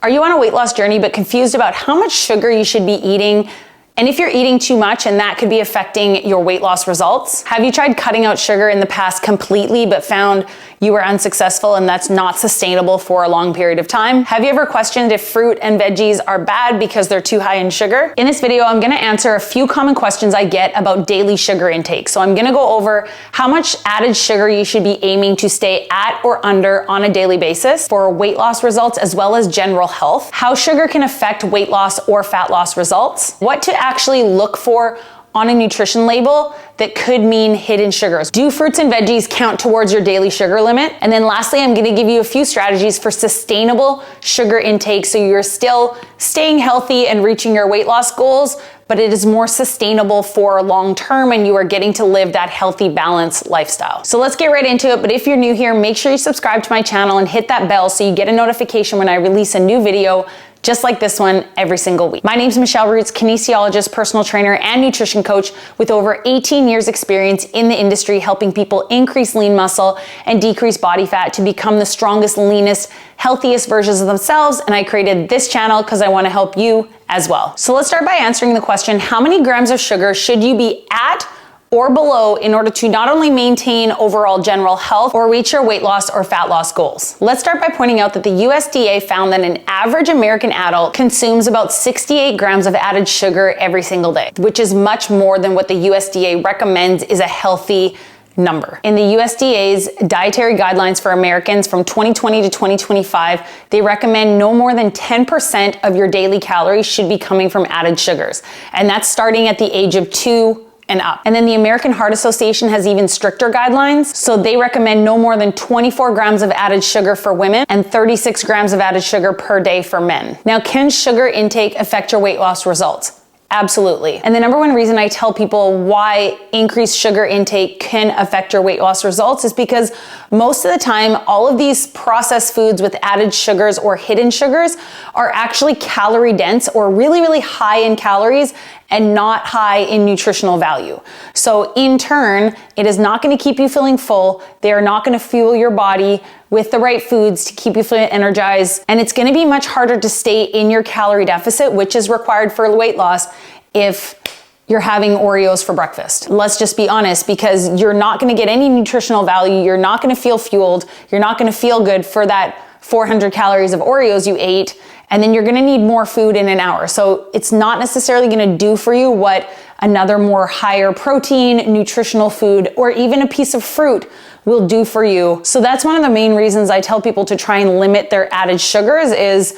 Are you on a weight loss journey but confused about how much sugar you should be eating? And if you're eating too much and that could be affecting your weight loss results? Have you tried cutting out sugar in the past completely but found you were unsuccessful and that's not sustainable for a long period of time? Have you ever questioned if fruit and veggies are bad because they're too high in sugar? In this video, I'm gonna answer a few common questions I get about daily sugar intake. So I'm gonna go over how much added sugar you should be aiming to stay at or under on a daily basis for weight loss results as well as general health, how sugar can affect weight loss or fat loss results, what to actually look for on a nutrition label that could mean hidden sugars. Do fruits and veggies count towards your daily sugar limit? And then lastly, I'm gonna give you a few strategies for sustainable sugar intake so you're still staying healthy and reaching your weight loss goals, but it is more sustainable for long term and you are getting to live that healthy, balanced lifestyle. So let's get right into it. But if you're new here, make sure you subscribe to my channel and hit that bell so you get a notification when I release a new video just like this one every single week. My name is Michelle Roots, kinesiologist, personal trainer, and nutrition coach with over 18 years experience in the industry, helping people increase lean muscle and decrease body fat to become the strongest, leanest, healthiest versions of themselves. And I created this channel because I want to help you as well. So let's start by answering the question, how many grams of sugar should you be at or below in order to not only maintain overall general health or reach your weight loss or fat loss goals? Let's start by pointing out that the USDA found that an average American adult consumes about 68 grams of added sugar every single day, which is much more than what the USDA recommends is a healthy number. In the USDA's dietary guidelines for Americans from 2020 to 2025, they recommend no more than 10% of your daily calories should be coming from added sugars. And that's starting at the age of 2 and up. And then the American Heart Association has even stricter guidelines. So they recommend no more than 24 grams of added sugar for women and 36 grams of added sugar per day for men. Now, can sugar intake affect your weight loss results? Absolutely. And the number one reason I tell people why increased sugar intake can affect your weight loss results is because most of the time, all of these processed foods with added sugars or hidden sugars are actually calorie dense or really, really high in calories and not high in nutritional value. So in turn, it is not gonna keep you feeling full. They are not gonna fuel your body with the right foods to keep you feeling energized. And it's gonna be much harder to stay in your calorie deficit, which is required for weight loss, if you're having Oreos for breakfast. Let's just be honest, because you're not gonna get any nutritional value. You're not gonna feel fueled. You're not gonna feel good for that 400 calories of Oreos you ate, and then you're gonna need more food in an hour. So it's not necessarily gonna do for you what another more higher protein, nutritional food, or even a piece of fruit will do for you. So that's one of the main reasons I tell people to try and limit their added sugars is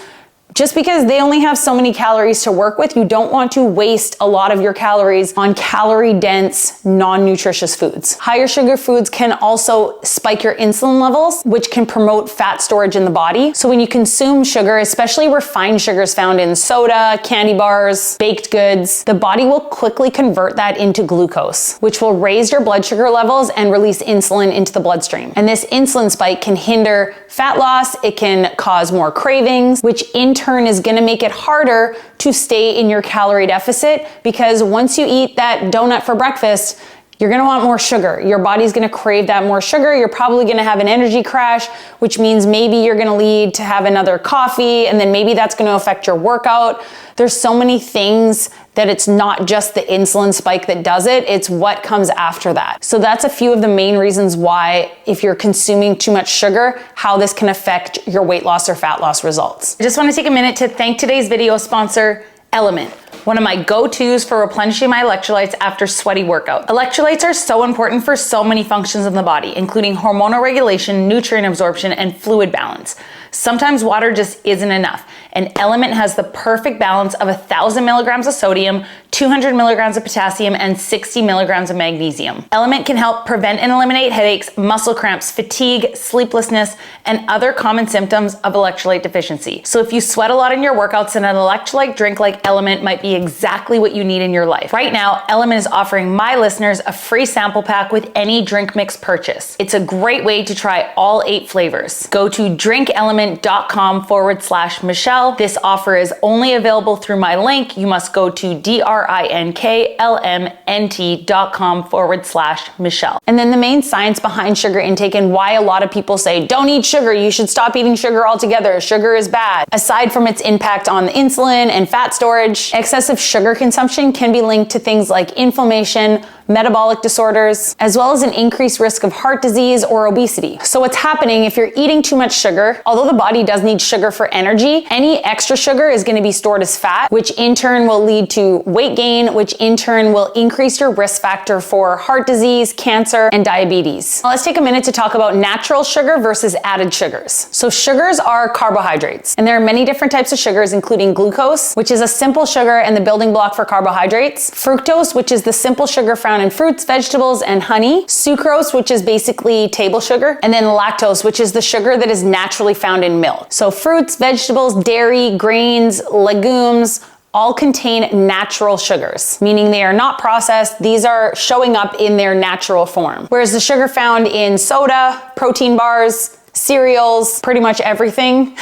just because they only have so many calories to work with, you don't want to waste a lot of your calories on calorie-dense, non-nutritious foods. Higher sugar foods can also spike your insulin levels, which can promote fat storage in the body. So when you consume sugar, especially refined sugars found in soda, candy bars, baked goods, the body will quickly convert that into glucose, which will raise your blood sugar levels and release insulin into the bloodstream. And this insulin spike can hinder fat loss, it can cause more cravings, which in turn is gonna make it harder to stay in your calorie deficit because once you eat that donut for breakfast, you're gonna want more sugar. Your body's gonna crave that more sugar. You're probably gonna have an energy crash, which means maybe you're gonna lead to have another coffee, and then maybe that's gonna affect your workout. There's so many things that it's not just the insulin spike that does it, it's what comes after that. So that's a few of the main reasons why, if you're consuming too much sugar, how this can affect your weight loss or fat loss results. I just wanna take a minute to thank today's video sponsor, Element, one of my go-tos for replenishing my electrolytes after sweaty workout. Electrolytes are so important for so many functions of the body, including hormonal regulation, nutrient absorption, and fluid balance. Sometimes water just isn't enough, and Element has the perfect balance of 1,000 milligrams of sodium, 200 milligrams of potassium, and 60 milligrams of magnesium. Element can help prevent and eliminate headaches, muscle cramps, fatigue, sleeplessness, and other common symptoms of electrolyte deficiency. So if you sweat a lot in your workouts, then an electrolyte drink like Element might be exactly what you need in your life. Right now, Element is offering my listeners a free sample pack with any drink mix purchase. It's a great way to try all 8 flavors. Go to drinkelement.com supplement.com/Michelle. This offer is only available through my link. You must go to drinklmnt.com/Michelle. And then the main science behind sugar intake and why a lot of people say, don't eat sugar, you should stop eating sugar altogether, sugar is bad. Aside from its impact on the insulin and fat storage, excessive sugar consumption can be linked to things like inflammation, metabolic disorders, as well as an increased risk of heart disease or obesity. So what's happening if you're eating too much sugar, although the body does need sugar for energy, any extra sugar is going to be stored as fat, which in turn will lead to weight gain, which in turn will increase your risk factor for heart disease, cancer, and diabetes. Now let's take a minute to talk about natural sugar versus added sugars. So sugars are carbohydrates, and there are many different types of sugars, including glucose, which is a simple sugar and the building block for carbohydrates, fructose, which is the simple sugar found in fruits, vegetables, and honey, sucrose, which is basically table sugar, and then lactose, which is the sugar that is naturally found in milk. So fruits, vegetables, dairy, grains, legumes, all contain natural sugars, meaning they are not processed. These are showing up in their natural form. Whereas the sugar found in soda, protein bars, cereals, pretty much everything.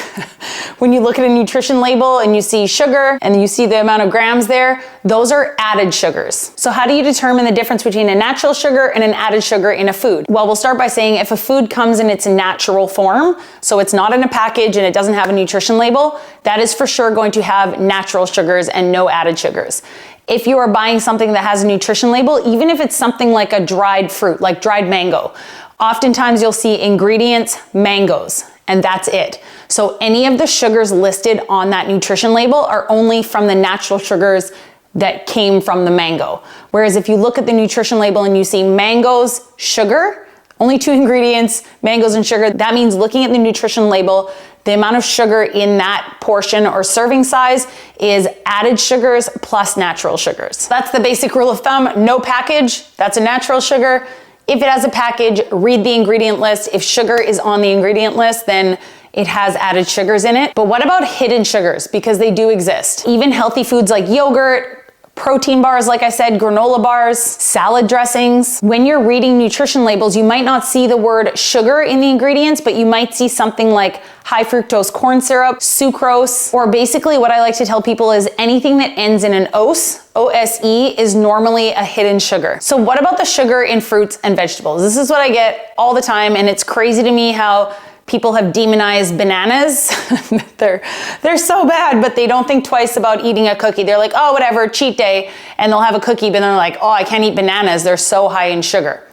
When you look at a nutrition label and you see sugar and you see the amount of grams there, those are added sugars. So how do you determine the difference between a natural sugar and an added sugar in a food? Well, we'll start by saying if a food comes in its natural form, so it's not in a package and it doesn't have a nutrition label, that is for sure going to have natural sugars and no added sugars. If you are buying something that has a nutrition label, even if it's something like a dried fruit, like dried mango, oftentimes you'll see ingredients, mangoes, and that's it. So any of the sugars listed on that nutrition label are only from the natural sugars that came from the mango. Whereas if you look at the nutrition label and you see mangoes, sugar, only 2 ingredients, mangoes and sugar, that means looking at the nutrition label, the amount of sugar in that portion or serving size is added sugars plus natural sugars. That's the basic rule of thumb. No package, that's a natural sugar. If it has a package, read the ingredient list. If sugar is on the ingredient list, then it has added sugars in it. But what about hidden sugars? Because they do exist. Even healthy foods like yogurt, protein bars, like I said, granola bars, salad dressings. When you're reading nutrition labels, you might not see the word sugar in the ingredients, but you might see something like high fructose corn syrup, sucrose, or basically what I like to tell people is anything that ends in an OSE, OSE, is normally a hidden sugar. So what about the sugar in fruits and vegetables? This is what I get all the time, and it's crazy to me how people have demonized bananas. they're so bad, but they don't think twice about eating a cookie. They're like, oh, whatever, cheat day, and they'll have a cookie, but they're like, oh, I can't eat bananas. They're so high in sugar.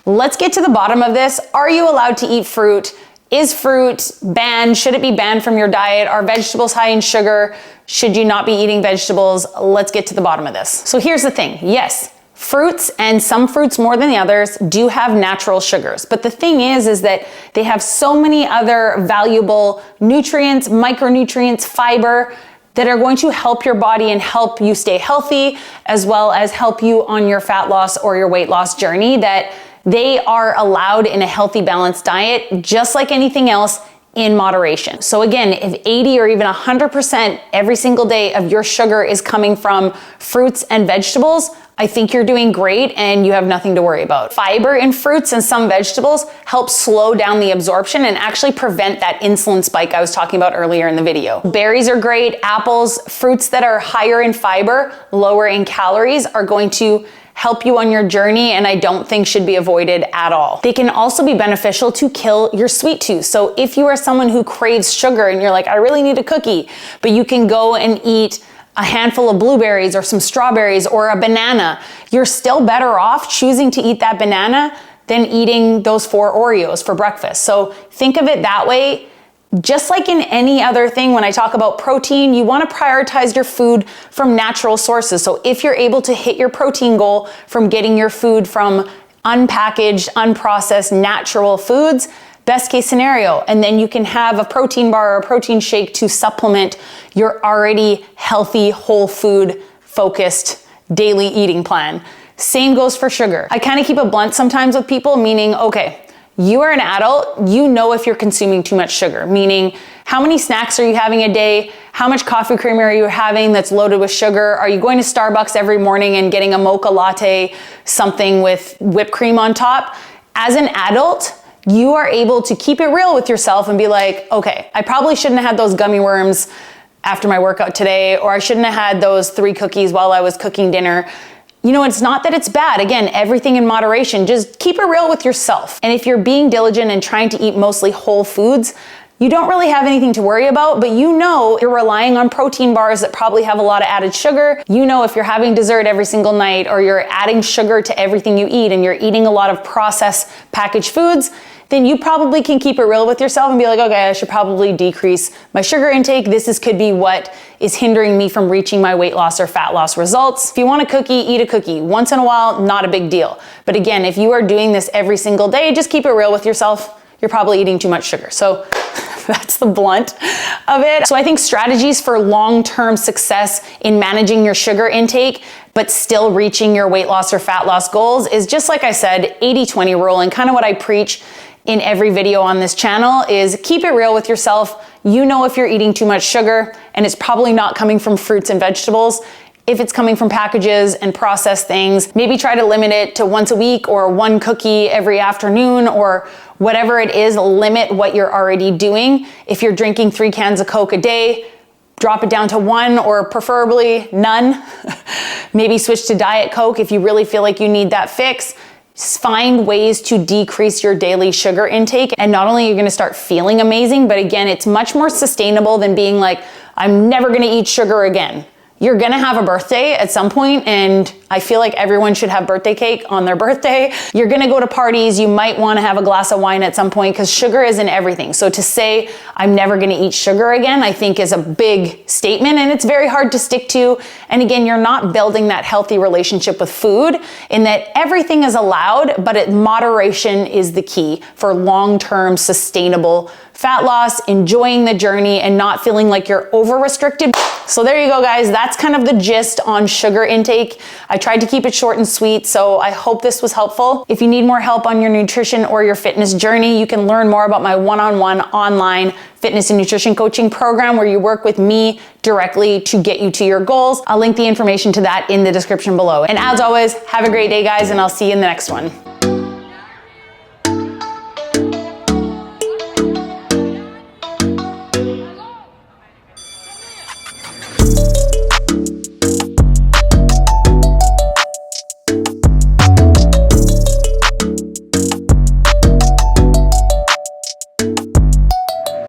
Let's get to the bottom of this. Are you allowed to eat fruit? Is fruit banned? Should it be banned from your diet? Are vegetables high in sugar? Should you not be eating vegetables? Let's get to the bottom of this. So here's the thing. Yes, fruits, and some fruits more than the others, do have natural sugars. But the thing is that they have so many other valuable nutrients, micronutrients, fiber, that are going to help your body and help you stay healthy, as well as help you on your fat loss or your weight loss journey, that they are allowed in a healthy, balanced diet, just like anything else, in moderation. So again, if 80 or even 100% every single day of your sugar is coming from fruits and vegetables, I think you're doing great and you have nothing to worry about. Fiber in fruits and some vegetables helps slow down the absorption and actually prevent that insulin spike I was talking about earlier in the video. Berries are great, apples, fruits that are higher in fiber, lower in calories are going to help you on your journey, and I don't think should be avoided at all. They can also be beneficial to kill your sweet tooth. So if you are someone who craves sugar and you're like, I really need a cookie, but you can go and eat a handful of blueberries or some strawberries or a banana, you're still better off choosing to eat that banana than eating those 4 Oreos for breakfast. So think of it that way. Just like in any other thing, when I talk about protein, you want to prioritize your food from natural sources. So if you're able to hit your protein goal from getting your food from unpackaged, unprocessed, natural foods, best case scenario. And then you can have a protein bar or a protein shake to supplement your already healthy, whole food focused daily eating plan. Same goes for sugar. I kind of keep it blunt sometimes with people, meaning, okay, you are an adult, you know if you're consuming too much sugar, meaning how many snacks are you having a day? How much coffee creamer are you having that's loaded with sugar? Are you going to Starbucks every morning and getting a mocha latte, something with whipped cream on top? As an adult, you are able to keep it real with yourself and be like, okay, I probably shouldn't have had those gummy worms after my workout today, or I shouldn't have had those 3 cookies while I was cooking dinner. You know, it's not that it's bad. Again, everything in moderation. Just keep it real with yourself. And if you're being diligent and trying to eat mostly whole foods, you don't really have anything to worry about, but you know you're relying on protein bars that probably have a lot of added sugar. You know if you're having dessert every single night, or you're adding sugar to everything you eat, and you're eating a lot of processed packaged foods, then you probably can keep it real with yourself and be like, okay, I should probably decrease my sugar intake. This could be what is hindering me from reaching my weight loss or fat loss results. If you want a cookie, eat a cookie. Once in a while, not a big deal. But again, if you are doing this every single day, just keep it real with yourself. You're probably eating too much sugar. So that's the blunt of it. So I think strategies for long-term success in managing your sugar intake, but still reaching your weight loss or fat loss goals is, just like I said, 80-20 rule, and kind of what I preach in every video on this channel is keep it real with yourself. You know if you're eating too much sugar, and it's probably not coming from fruits and vegetables. If it's coming from packages and processed things, maybe try to limit it to once a week or 1 cookie every afternoon, or whatever it is, limit what you're already doing. If you're drinking 3 cans of Coke a day, drop it down to 1, or preferably none. Maybe switch to Diet Coke if you really feel like you need that fix. Find ways to decrease your daily sugar intake, and not only are you gonna start feeling amazing, but again, it's much more sustainable than being like, I'm never gonna eat sugar again. You're gonna have a birthday at some point, and I feel like everyone should have birthday cake on their birthday. You're gonna go to parties, you might wanna have a glass of wine at some point, because sugar is in everything. So to say, I'm never gonna eat sugar again, I think is a big statement, and it's very hard to stick to. And again, you're not building that healthy relationship with food, in that everything is allowed, but moderation is the key for long-term sustainable fat loss, enjoying the journey, and not feeling like you're over-restricted. So there you go, guys. That's kind of the gist on sugar intake. I tried to keep it short and sweet, so I hope this was helpful. If you need more help on your nutrition or your fitness journey, you can learn more about my one-on-one online fitness and nutrition coaching program, where you work with me directly to get you to your goals. I'll link the information to that in the description below. And as always, have a great day, guys, and I'll see you in the next one.